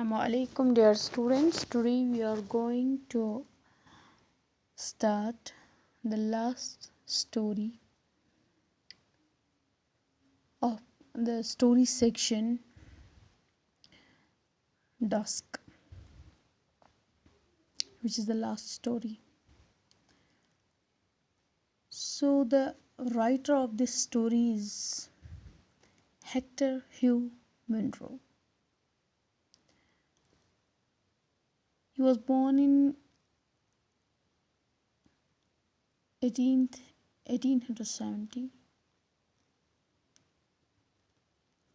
Assalamu alaikum dear students. Today we are going to start the last story of the story section, Dusk, which is the last story. So the writer of this story is Hector Hugh Munro. He was born in 1870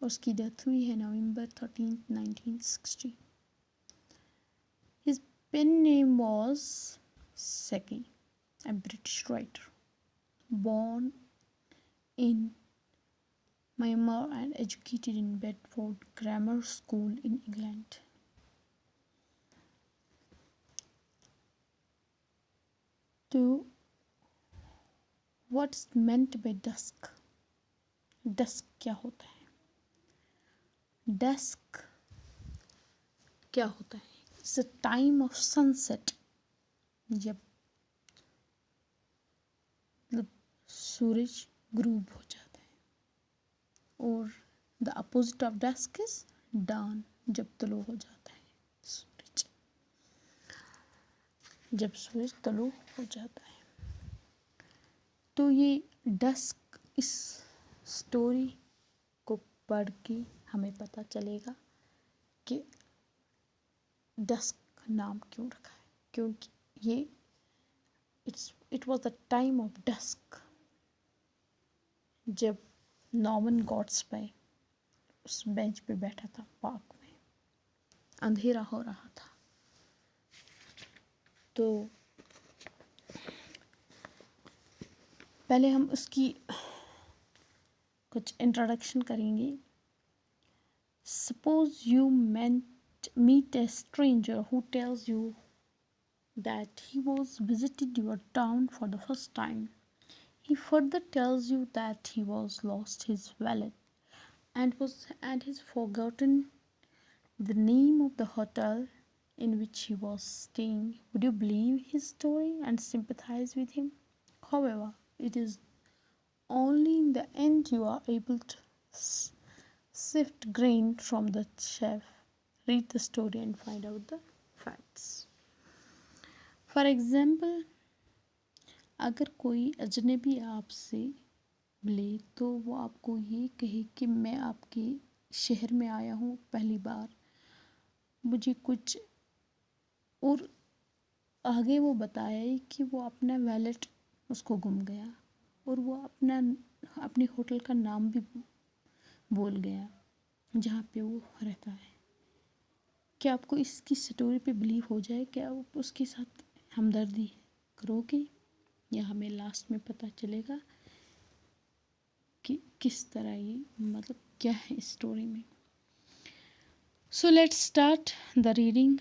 और उसकी death हुई है नवंबर 13, 1960. His pen name was Saki, a British writer, born in Myanmar and educated in Bedford Grammar School in England. So, what's meant by dusk? Dusk क्या होता है? Dusk क्या होता है? It's a time of sunset. जब सूरज ग्रूब हो जाता है. और the opposite of dusk is dawn. जब तलो हो जाता है सूरज. जब सूरज तलो हो जाता है. तो ये डस्क इस स्टोरी को पढ़ के हमें पता चलेगा कि डस्क का नाम क्यों रखा है. क्योंकि ये it was the time of dusk, जब नॉर्मन गॉड्सबाय उस बेंच पे बैठा था पार्क में, अंधेरा हो रहा था. तो पहले हम उसकी कुछ इंट्रोडक्शन करेंगे. Suppose you meet a stranger who tells you that he was visited your town for the first time. He further tells you that he was lost his wallet and has forgotten the name of the hotel in which he was staying. Would you believe his story and sympathize with him? However, it is only in the end you are able to sift grain from the chaff. Read the story and find out the facts. For example, अगर कोई अजनबी आपसे मिले तो वो आपको ये कहे कि मैं आपके शहर में आया हूँ पहली बार, मुझे कुछ, और आगे वो बताए कि वो अपना वैलेट उसको गुम गया और वो अपने होटल का नाम भी बोल गया जहाँ पे वो रहता है. क्या आपको इसकी स्टोरी पे बिलीव हो जाए? क्या आप उसके साथ हमदर्दी करोगे, या हमें लास्ट में पता चलेगा कि किस तरह ये मतलब क्या है इस स्टोरी में. So let's start the reading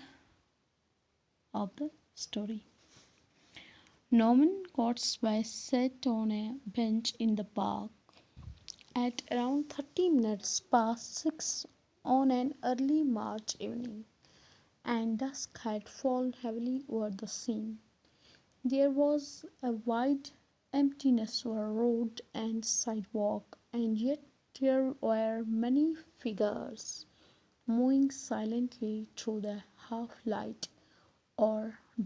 of the story. Norman Cotsby sat on a bench in the park at around 30 minutes past 6 on an early March evening, and dusk had fallen heavily over the scene. There was a wide emptiness over road and sidewalk, and yet there were many figures moving silently through the half-light or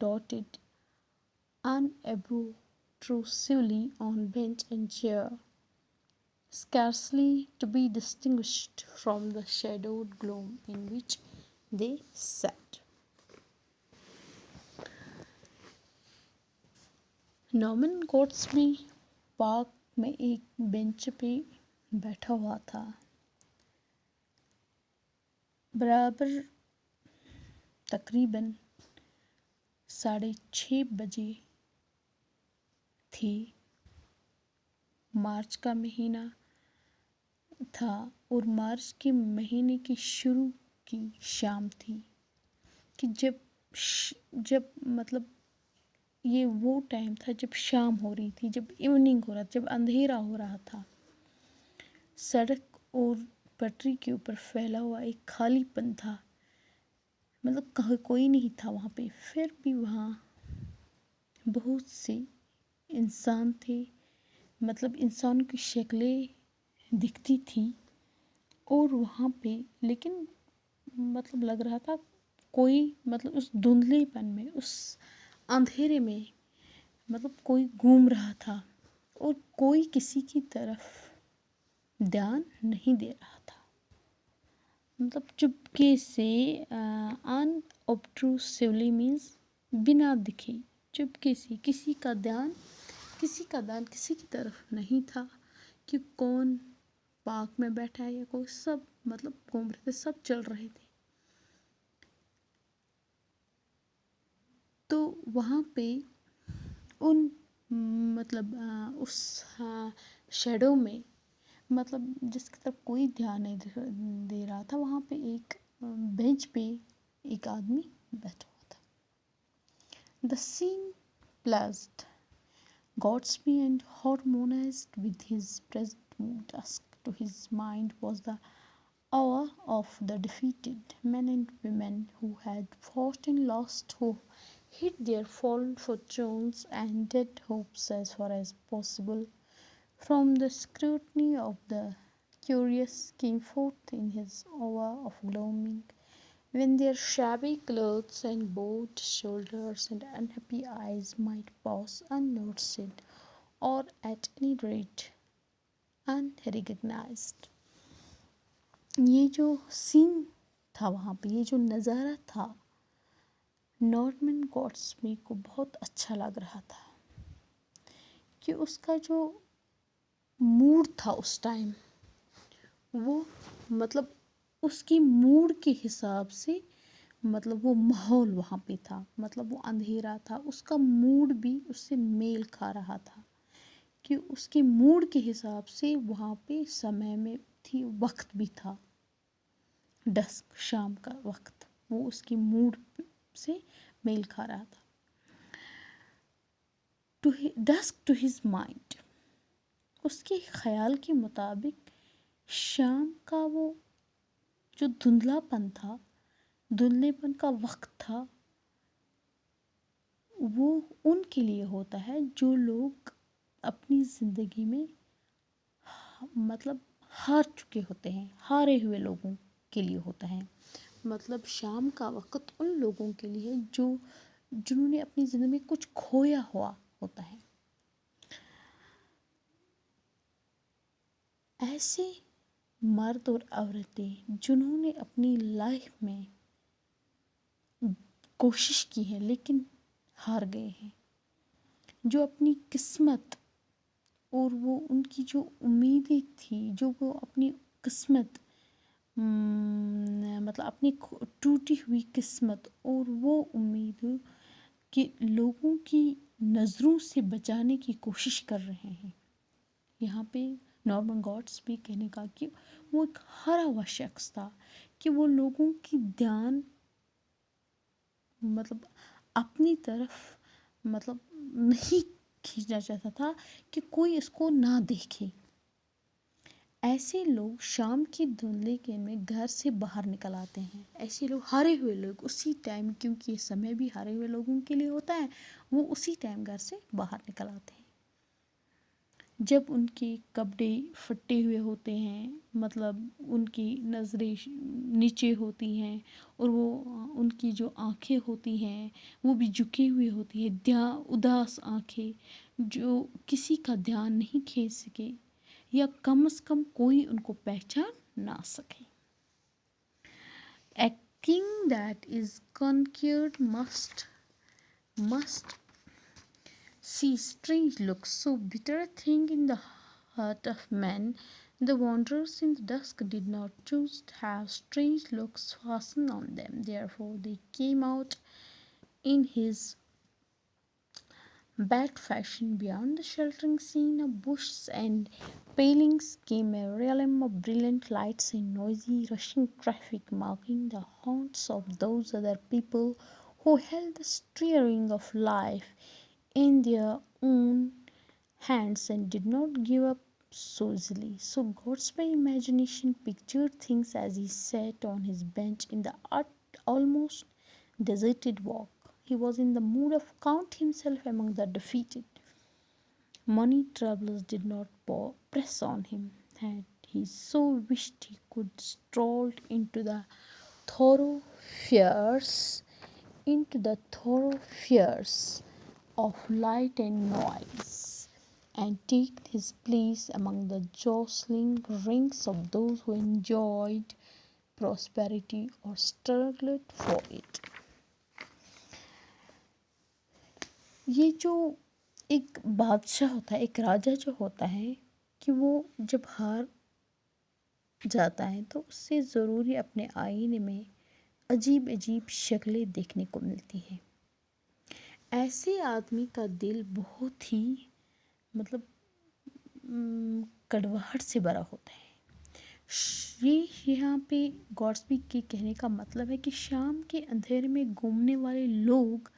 dotted unobtrusively on bench and chair, scarcely to be distinguished from the shadowed gloom in which they sat. Norman Godsby park में एक bench पे बैठा हुआ था. बराबर तकरीबन 6:30 बजे थी. मार्च का महीना था और मार्च के महीने की शुरू की शाम थी कि जब मतलब ये वो टाइम था जब शाम हो रही थी, जब इवनिंग हो रहा था, जब अंधेरा हो रहा था. सड़क और पटरी के ऊपर फैला हुआ एक खालीपन था मतलब कोई नहीं था वहाँ पे, फिर भी वहाँ बहुत से इंसान थे, मतलब इंसान की शक्लें दिखती थी। और वहाँ पे लेकिन मतलब लग रहा था कोई, मतलब उस धुंधलेपन में, उस अंधेरे में, मतलब कोई घूम रहा था और कोई किसी की तरफ ध्यान नहीं दे रहा था। मतलब चुपके से, अनऑब्ट्रूसिवली मीन्स बिना दिखे, चुपके से, किसी का ध्यान किसी की तरफ नहीं था कि कौन पार्क में बैठा है या कोई, सब मतलब घूम रहे थे, सब चल रहे थे। तो वहाँ पे उन मतलब उस शेडो में, मतलब जिसकी तरफ कोई ध्यान नहीं दे रहा था, वहाँ पे एक बेंच पे एक आदमी बैठा हुआ था। The scene pleased Godsby and harmonized with his present mood. Dusk to his mind was the hour of the defeated men and women who had fought and lost, who hid their fallen fortunes and dead hopes as far as possible from the scrutiny of the curious, came forth in his hour of gloaming, when their shabby clothes and bowed shoulders and unhappy eyes might pass unnoticed, or at any rate unrecognized. ये जो scene था वहाँ पे, ये जो नज़ारा था, Norman Godsby को बहुत अच्छा लग रहा था कि उसका जो मूड था उस टाइम, वो मतलब उसकी मूड के हिसाब से, मतलब वो माहौल वहाँ पे था, मतलब वो अंधेरा था, उसका मूड भी उससे मेल खा रहा था कि उसके मूड के हिसाब से वहाँ पे समय में थी, वक्त भी था, डस्क, शाम का वक्त, वो उसकी मूड से मेल खा रहा था। To dusk to his mind, उसके ख्याल के मुताबिक शाम का वो जो धुंधलापन था, धुंधलेपन का वक्त था, वो उनके लिए होता है जो लोग अपनी ज़िंदगी में मतलब हार चुके होते हैं, हारे हुए लोगों के लिए होता है। मतलब शाम का वक्त उन लोगों के लिए जिन्होंने अपनी ज़िंदगी में कुछ खोया हुआ होता है। ऐसे मर्द और औरतें जिन्होंने अपनी लाइफ में कोशिश की है लेकिन हार गए हैं, जो अपनी किस्मत और वो उनकी जो उम्मीदें थी, जो वो अपनी किस्मत मतलब अपनी टूटी हुई किस्मत और वो उम्मीद कि लोगों की नज़रों से बचाने की कोशिश कर रहे हैं। यहाँ पे नॉर्मन गॉड्स भी कहने का कि वो एक हारा हुआ शख्स था, कि वो लोगों की ध्यान मतलब अपनी तरफ मतलब नहीं खींचना चाहता था कि कोई इसको ना देखे। ऐसे लोग शाम की धुंधले में घर से बाहर निकल आते हैं, ऐसे लोग, हारे हुए लोग, उसी टाइम, क्योंकि ये समय भी हारे हुए लोगों के लिए होता है, वो उसी टाइम घर से बाहर निकल आते हैं जब उनके कपड़े फटे हुए होते हैं, मतलब उनकी नज़रें नीचे होती हैं और वो उनकी जो आँखें होती हैं वो भी झुकी हुई होती है, उदास आँखें जो किसी का ध्यान नहीं खींच सके या कम से कम कोई उनको पहचान ना सके। A king that is conquered must see strange looks, so bitter a thing in the heart of man. The wanderers in the dusk did not choose to have strange looks fasten on them. Therefore, they came out in his bad fashion. Beyond the sheltering scene of bushes and palings came a realm of brilliant lights and noisy, rushing traffic, marking the haunts of those other people who held the steering of life in their own hands and did not give up so easily. So God's imagination pictured things as he sat on his bench in the almost deserted walk. He was in the mood of count himself among the defeated. Money troubles did not press on him, and he so wished he could stroll thoroughfares, into the thoroughfares of light and noise, and take his place among the jostling ranks of those who enjoyed prosperity or struggled for it. ये जो एक बादशाह होता है, एक राजा जो होता है, कि वो जब हार जाता है तो उससे ज़रूरी अपने आईने में अजीब अजीब शक्लें देखने को मिलती हैं। ऐसे आदमी का दिल बहुत ही मतलब कड़वाहट से भरा होता है। ये यहाँ पे गॉड्सबी के कहने का मतलब है कि शाम के अंधेरे में घूमने वाले लोग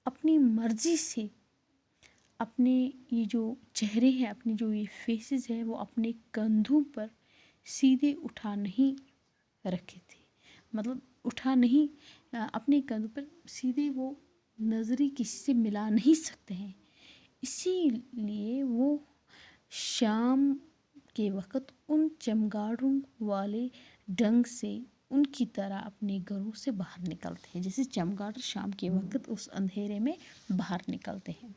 अपनी मर्जी से अपने ये जो चेहरे हैं, अपने जो ये फेसेस हैं, वो अपने कंधों पर सीधे उठा नहीं रखे थे, मतलब उठा नहीं, अपने कंधों पर सीधे वो नज़रें किसी से मिला नहीं सकते हैं। इसीलिए वो शाम के वक़्त उन चमगादड़ों वाले ढंग से उनकी तरह अपने घरों से बाहर निकलते हैं, जैसे चमगादड़ शाम के वक़्त उस अंधेरे में बाहर निकलते हैं,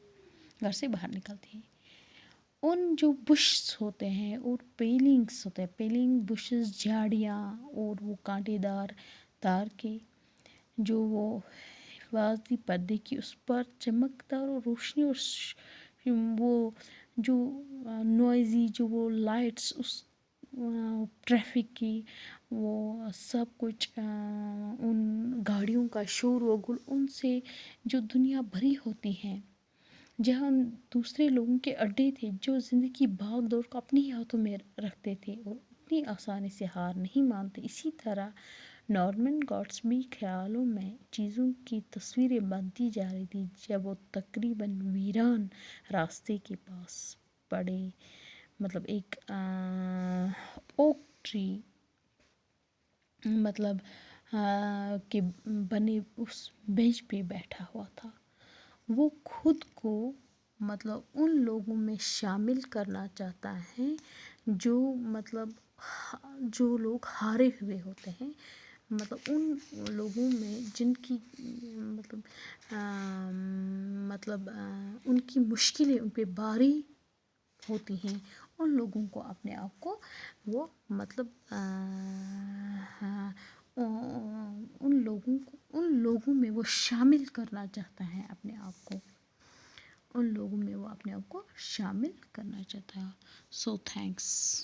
घर से बाहर निकलते हैं। उन जो बुश होते हैं और पेलिंग्स होते हैं, पेलिंग बुशेस, झाड़ियाँ और वो कांटेदार तार के जो वो हिफाजती पर्दे की उस पर चमकदार और रोशनी और वो जो नॉइज़ी जो वो लाइट्स उस ट्रैफिक की वो सब कुछ उन गाड़ियों का शोर व गुल, उनसे जो दुनिया भरी होती है, जहाँ दूसरे लोगों के अड्डे थे जो ज़िंदगी भाग दौड़ को अपनी ही हाथों में रखते थे और इतनी आसानी से हार नहीं मानते। इसी तरह नॉर्मन गॉड्सबी ख्यालों में चीज़ों की तस्वीरें बनती जा रही थी जब वो तकरीबन वीरान रास्ते के पास पड़े, मतलब एक ओक ट्री मतलब के बने उस बेंच पे बैठा हुआ था। वो खुद को मतलब उन लोगों में शामिल करना चाहता है जो मतलब जो लोग हारे हुए होते हैं, मतलब उन लोगों में जिनकी उनकी मुश्किलें उन पे भारी होती हैं, उन लोगों को अपने आप को वो मतलब उन लोगों में वो शामिल करना चाहता है अपने आप को, उन लोगों में वो अपने आप को शामिल करना चाहता है। So thanks.